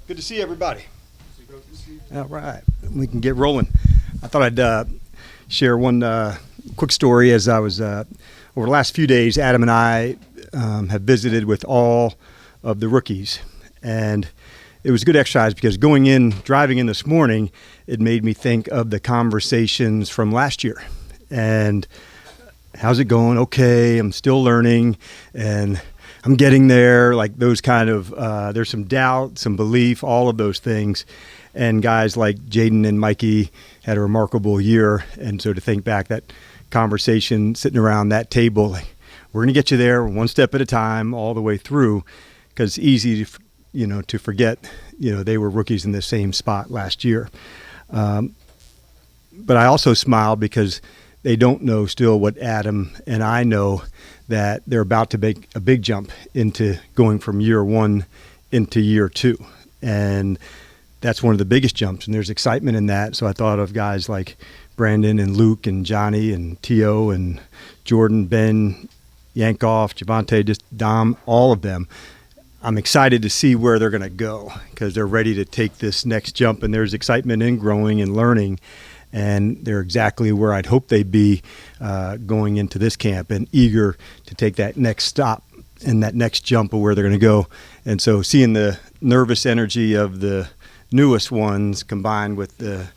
Good to see everybody. All right, we can get rolling. I thought I'd share one quick story. As I was over the last few days, Adam and I have visited with all of the rookies, and it was a good exercise because driving in this morning, it made me think of the conversations from last year. And how's it going? Okay, I'm still learning, and I'm getting there. Like those kind of, there's some doubt, some belief, all of those things. And guys like Jaden and Mikey had a remarkable year. And so to think back, that conversation sitting around that table, like, we're going to get you there one step at a time all the way through, because it's easy to forget, they were rookies in the same spot last year. But I also smile because they don't know still what Adam and I know, that they're about to make a big jump into going from year one into year two. And that's one of the biggest jumps, and there's excitement in that. So I thought of guys like Brandon and Luke and Johnny and Tio and Jordan, Ben, Yankoff, Javante, just Dom, all of them. I'm excited to see where they're going to go because they're ready to take this next jump, and there's excitement in growing and learning. And they're exactly where I'd hope they'd be going into this camp, and eager to take that next stop and that next jump of where they're going to go. And so seeing the nervous energy of the newest ones combined with the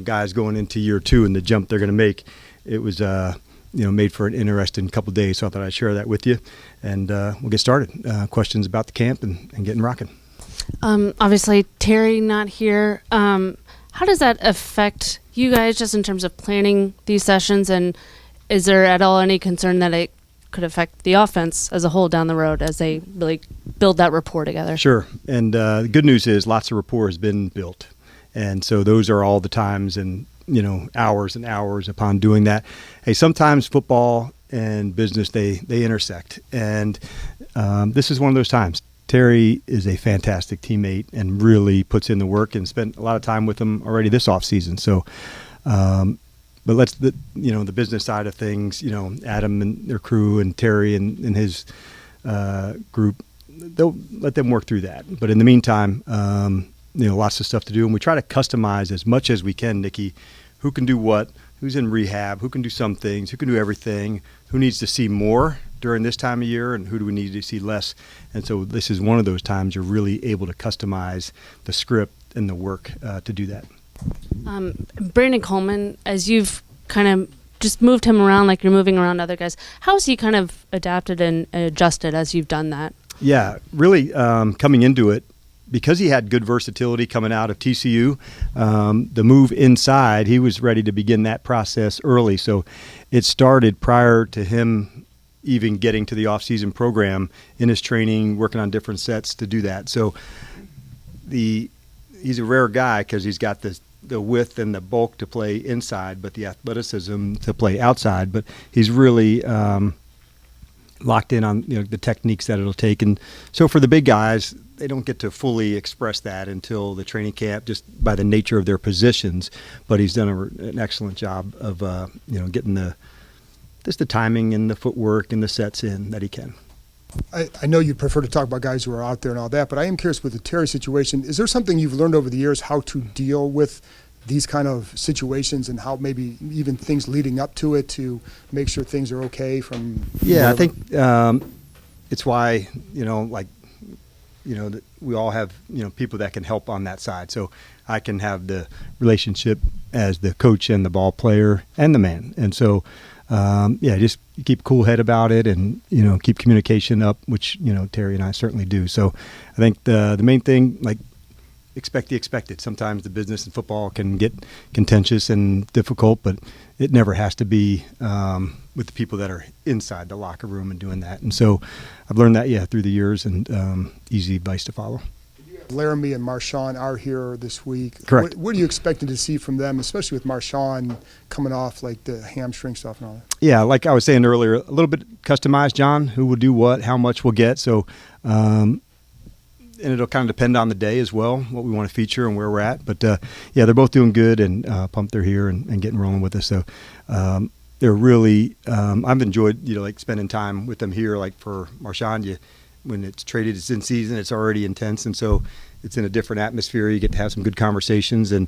guys going into year two and the jump they're going to make, it was made for an interesting couple of days. So I thought I'd share that with you, and we'll get started. Questions about the camp and getting rocking. Obviously, Terry not here. How does that affect you guys just in terms of planning these sessions? And is there at all any concern that it could affect the offense as a whole down the road as they really build that rapport together? Sure. And the good news is lots of rapport has been built. And so those are all the times and, hours and hours upon doing that. Hey, sometimes football and business, they intersect. And this is one of those times. Terry is a fantastic teammate and really puts in the work, and spent a lot of time with him already this offseason. So, but the business side of things, Adam and their crew and Terry and his group, they'll let them work through that. But in the meantime, lots of stuff to do, and we try to customize as much as we can, Nikki, who can do what, who's in rehab, who can do some things, who can do everything, who needs to see more during this time of year, and who do we need to see less. And so this is one of those times you're really able to customize the script and the work to do that. Brandon Coleman, as you've kind of just moved him around like you're moving around other guys, how has he kind of adapted and adjusted as you've done that? Yeah, really coming into it, because he had good versatility coming out of TCU, the move inside, he was ready to begin that process early. So it started prior to him even getting to the offseason program, in his training, working on different sets to do that. So he's a rare guy because he's got the width and the bulk to play inside, but the athleticism to play outside. But he's really locked in on the techniques that it'll take. And so for the big guys, they don't get to fully express that until the training camp, just by the nature of their positions. But he's done an excellent job of getting the timing and the footwork and the sets in that he can. I know you'd prefer to talk about guys who are out there and all that, but I am curious with the Terry situation, is there something you've learned over the years how to deal with these kind of situations, and how maybe even things leading up to it to make sure things are okay from whatever? I think it's why that we all have people that can help on that side. So I can have the relationship as the coach and the ball player and the man. And so just keep a cool head about it, and keep communication up, which Terry and I certainly do. So I think the main thing, like, expect the expected. Sometimes the business and football can get contentious and difficult, but it never has to be with the people that are inside the locker room and doing that. And so I've learned that through the years, and easy advice to follow. Laramie and Marshawn are here this week. Correct. What are you expecting to see from them, especially with Marshawn coming off like the hamstring stuff and all that? Yeah, like I was saying earlier, a little bit customized, John, who will do what, how much we'll get. So, and it'll kind of depend on the day as well, what we want to feature and where we're at. But, they're both doing good, and pumped they're here and getting rolling with us. So they're really I've enjoyed, spending time with them here. Like for Marshawn, when it's traded, it's in season, it's already intense. And so it's in a different atmosphere. You get to have some good conversations, and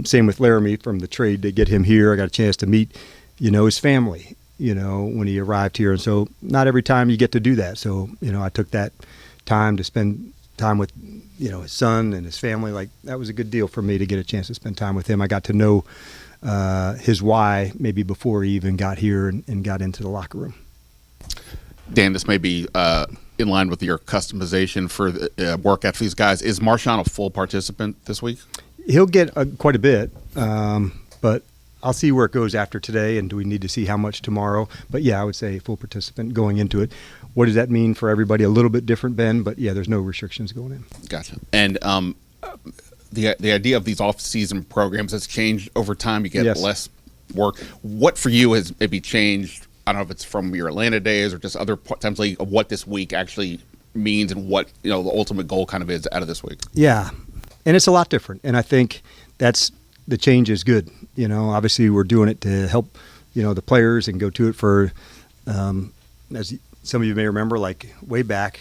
same with Laramie from the trade to get him here. I got a chance to meet, his family, when he arrived here. And so not every time you get to do that. So, I took that time to spend time with, his son and his family. Like, that was a good deal for me to get a chance to spend time with him. I got to know his why maybe before he even got here and got into the locker room. Dan, this may be in line with your customization for the workout for these guys. Is Marshawn a full participant this week? He'll get quite a bit, but I'll see where it goes after today, and do we need to see how much tomorrow? But, yeah, I would say full participant going into it. What does that mean for everybody? A little bit different, Ben, but, yeah, there's no restrictions going in. Gotcha. And the idea of these off-season programs has changed over time. You get less work. What for you has maybe changed? I don't know if it's from your Atlanta days or just other potentially of what this week actually means and what the ultimate goal kind of is out of this week. Yeah, and it's a lot different, and I think that's the change is good. Obviously we're doing it to help the players and go to it for as some of you may remember, like way back,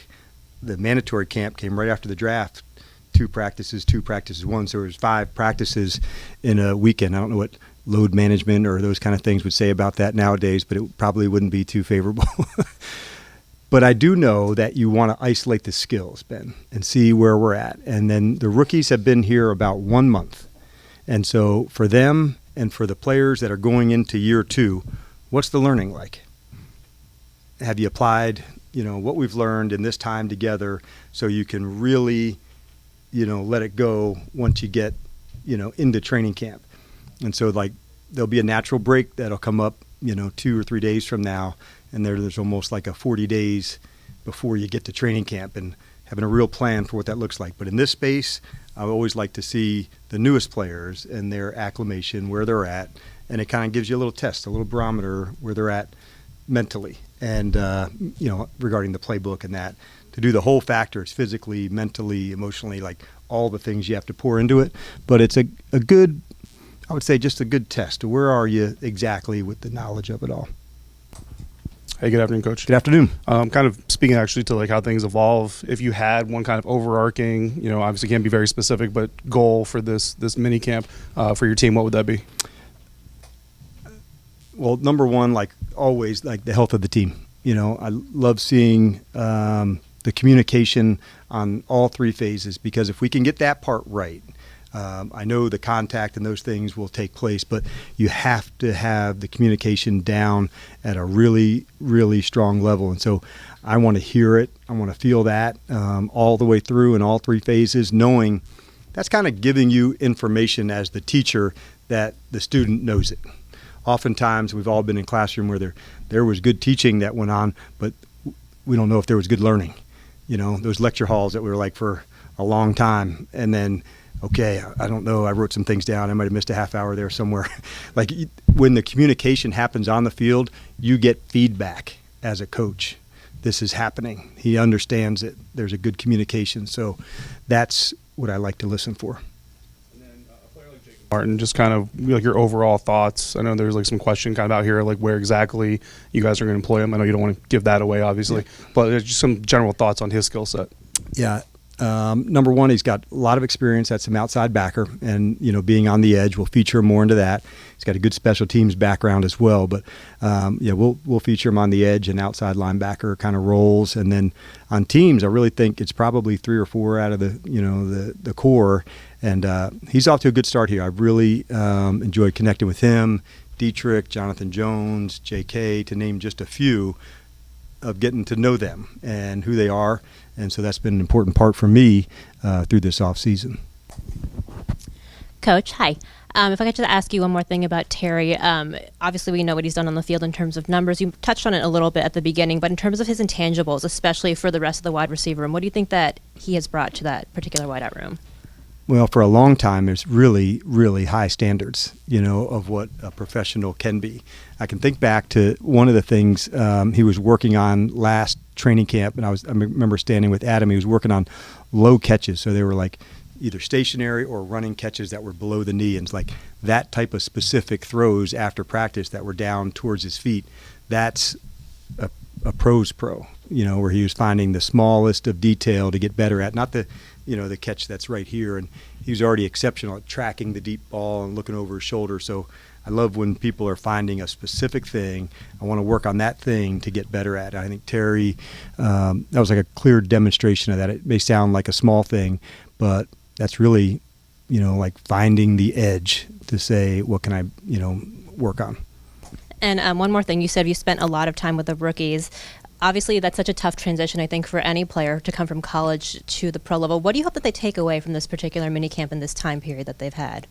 the mandatory camp came right after the draft. 2 practices, 1. So there was 5 practices in a weekend. I don't know what load management or those kind of things would say about that nowadays, but it probably wouldn't be too favorable. But I do know that you want to isolate the skills, Ben, and see where we're at. And then the rookies have been here about 1 month. And so for them and for the players that are going into year 2, what's the learning like? Have you applied, what we've learned in this time together so you can really, let it go once you get, into training camp? And so, like, there'll be a natural break that'll come up, 2 or 3 days from now, and there's almost like a 40 days before you get to training camp and having a real plan for what that looks like. But in this space, I always like to see the newest players and their acclimation, where they're at, and it kind of gives you a little test, a little barometer where they're at mentally and, regarding the playbook and that. To do the whole factors, physically, mentally, emotionally, like all the things you have to pour into it. But it's a good, I would say, just a good test. Where are you exactly with the knowledge of it all? Hey, good afternoon, Coach. Good afternoon. Kind of speaking actually to like how things evolve. If you had one kind of overarching, obviously can't be very specific, but goal for this mini camp for your team, what would that be? Well, number one, like always, like the health of the team. I love seeing the communication on all 3 phases, because if we can get that part right, I know the contact and those things will take place, but you have to have the communication down at a really, really strong level. And so I want to hear it. I want to feel that all the way through in all 3 phases, knowing that's kind of giving you information as the teacher that the student knows it. Oftentimes we've all been in classroom where there was good teaching that went on, but we don't know if there was good learning. Those lecture halls that we were like for a long time, and then, okay, I don't know, I wrote some things down, I might have missed a half hour there somewhere. Like, when the communication happens on the field, you get feedback as a coach. This is happening. He understands it. There's a good communication. So that's what I like to listen for. Martin, just kind of like your overall thoughts. I know there's like some question kind of out here, like where exactly you guys are going to employ him. I know you don't want to give that away, obviously, but just some general thoughts on his skill set. Yeah. Number one, he's got a lot of experience at some outside backer, and being on the edge, we'll feature more into that. He's got a good special teams background as well, but we'll feature him on the edge and outside linebacker kind of roles, and then on teams, I really think it's probably 3 or 4 out of the core, and he's off to a good start here. I've really enjoyed connecting with him, Dietrich, Jonathan Jones, J.K., to name just a few, of getting to know them and who they are. And so that's been an important part for me through this off season. Coach, hi. If I could just ask you one more thing about Terry. Obviously, we know what he's done on the field in terms of numbers. You touched on it a little bit at the beginning, but in terms of his intangibles, especially for the rest of the wide receiver room, what do you think that he has brought to that particular wideout room? Well, for a long time, there's really, really high standards, of what a professional can be. I can think back to one of the things he was working on last training camp, and I remember standing with Adam. He was working on low catches, so they were like either stationary or running catches that were below the knee, and it's like that type of specific throws after practice that were down towards his feet. That's a pro's pro, where he was finding the smallest of detail to get better at, not the catch that's right here. And he was already exceptional at tracking the deep ball and looking over his shoulder. So I love when people are finding a specific thing. I want to work on that thing to get better at it. I think Terry, that was like a clear demonstration of that. It may sound like a small thing, but that's really, like finding the edge to say, what can I, work on? And one more thing, you said you spent a lot of time with the rookies. Obviously, that's such a tough transition, I think, for any player to come from college to the pro level. What do you hope that they take away from this particular minicamp in this time period that they've had?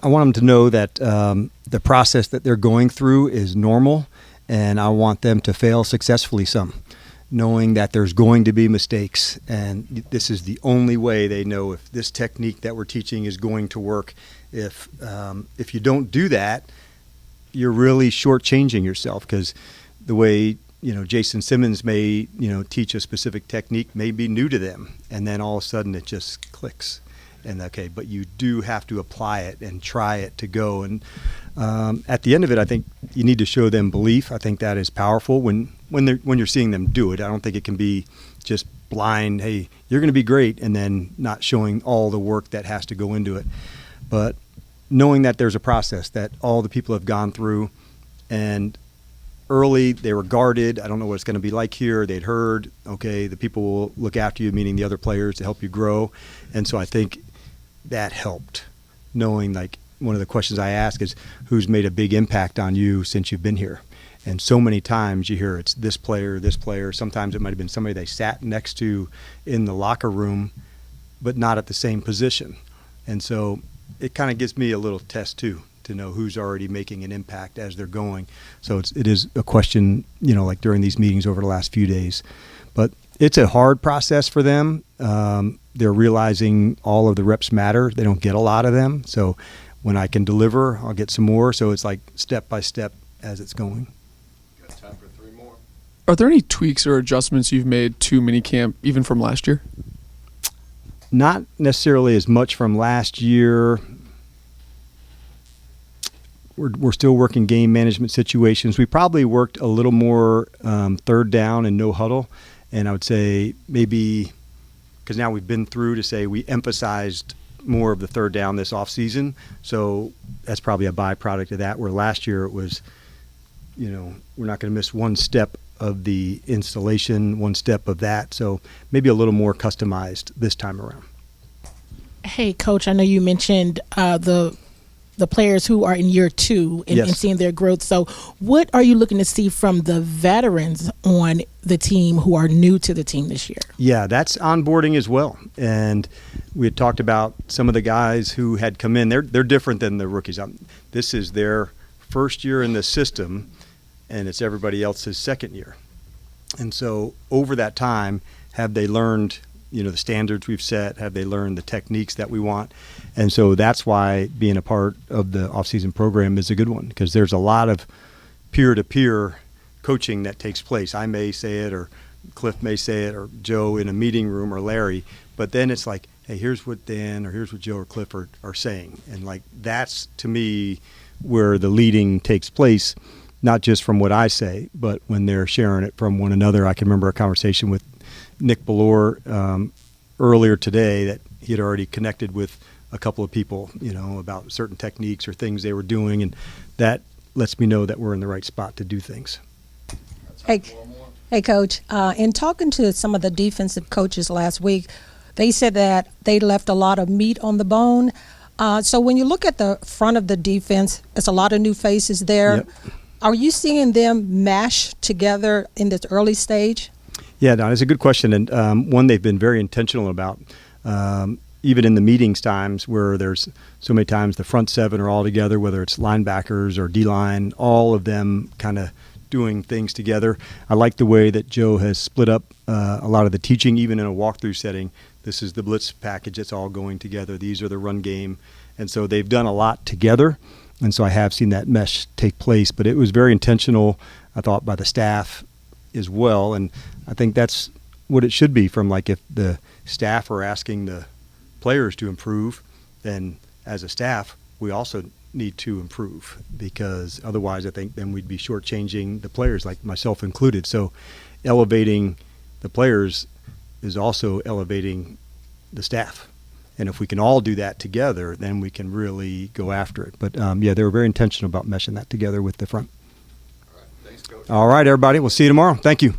I want them to know that the process that they're going through is normal, and I want them to fail successfully some, knowing that there's going to be mistakes, and this is the only way they know if this technique that we're teaching is going to work. If you don't do that, you're really shortchanging yourself, because the way Jason Simmons may teach a specific technique may be new to them, and then all of a sudden it just clicks. And okay, but you do have to apply it and try it to go. And at the end of it, I think you need to show them belief. I think that is powerful when you're seeing them do it. I don't think it can be just blind, hey, you're going to be great, and then not showing all the work that has to go into it. But knowing that there's a process that all the people have gone through, and early they were guarded. I don't know what it's going to be like here. They'd heard, okay, the people will look after you, meaning the other players, to help you grow. And so I think that helped, knowing, like, one of the questions I ask is, who's made a big impact on you since you've been here? And so many times you hear it's this player, this player. Sometimes it might have been somebody they sat next to in the locker room, but not at the same position. And so it kind of gives me a little test too, to know who's already making an impact as they're going. So it is a question, like during these meetings over the last few days. But it's a hard process for them. They're realizing all of the reps matter. They don't get a lot of them. So when I can deliver, I'll get some more. So it's like step by step as it's going. Got time for 3 more. Are there any tweaks or adjustments you've made to minicamp, even from last year? Not necessarily as much from last year. We're still working game management situations. We probably worked a little more third down and no huddle. And I would say maybe, because now we've been through, to say we emphasized more of the third down this offseason. So that's probably a byproduct of that, where last year it was, we're not going to miss one step of the installation, one step of that. So maybe a little more customized this time around. Hey, Coach, I know you mentioned the players who are in year 2 and, Yes. and seeing their growth. So what are you looking to see from the veterans on the team who are new to the team this year? Yeah, that's onboarding as well. And we had talked about some of the guys who had come in. They're different than the rookies. This is their first year in the system, and it's everybody else's second year. And so over that time, have they learned the standards we've set? Have they learned the techniques that we want? And so that's why being a part of the off-season program is a good one, because there's a lot of peer-to-peer coaching that takes place. I may say it, or Cliff may say it, or Joe in a meeting room, or Larry, but then it's like, hey, here's what Dan or here's what Joe or Cliff are saying. And like, that's to me where the leading takes place, not just from what I say, but when they're sharing it from one another. I can remember a conversation with Nick Ballore earlier today that he had already connected with a couple of people, about certain techniques or things they were doing, and that lets me know that we're in the right spot to do things. Hey, Coach, in talking to some of the defensive coaches last week, they said that they left a lot of meat on the bone. So when you look at the front of the defense, it's a lot of new faces there. Yep. Are you seeing them mash together in this early stage? Yeah, no, it's a good question, and one they've been very intentional about. Even in the meetings times where there's so many times the front 7 are all together, whether it's linebackers or D-line, all of them kind of doing things together. I like the way that Joe has split up a lot of the teaching, even in a walkthrough setting. This is the blitz package. It's all going together. These are the run game. And so they've done a lot together. And so I have seen that mesh take place. But it was very intentional, I thought, by the staff as well. And I think that's what it should be, from like, if the staff are asking the players to improve, then as a staff, we also need to improve, because otherwise I think then we'd be shortchanging the players, like myself included. So elevating the players is also elevating the staff. And if we can all do that together, then we can really go after it. But, yeah, they were very intentional about meshing that together with the front. All right. Thanks, Coach. All right, everybody. We'll see you tomorrow. Thank you.